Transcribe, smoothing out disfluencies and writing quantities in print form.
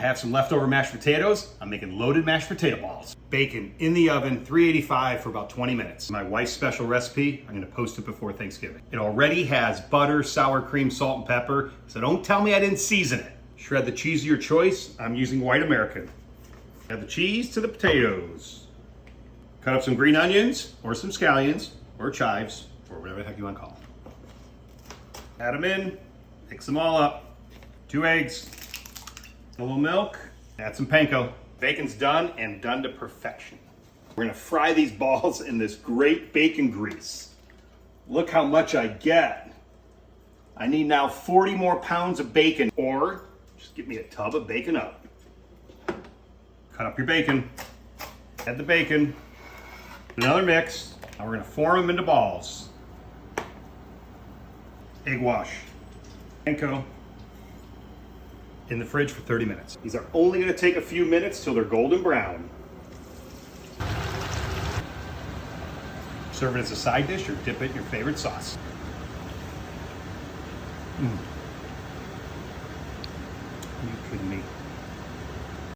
I have some leftover mashed potatoes. I'm making loaded mashed potato balls. Bacon in the oven, 385 for about 20 minutes. My wife's special recipe, I'm gonna post it before Thanksgiving. It already has butter, sour cream, salt, and pepper, so don't tell me I didn't season it. Shred the cheese of your choice. I'm using white American. Add the cheese to the potatoes. Cut up some green onions, or some scallions, or chives, or whatever the heck you wanna call them. Add them in, mix them all up. 2 eggs, a little milk, add some panko. Bacon's done and done to perfection. We're gonna fry these balls in this great bacon grease. Look how much I get. I need now 40 more pounds of bacon, or just get me a tub of bacon up. Cut up your bacon, add the bacon, another mix. Now we're gonna form them into balls. Egg wash, panko. In the fridge for 30 minutes. These are only gonna take a few minutes till they're golden brown. Serve it as a side dish or dip it in your favorite sauce. You kidding me?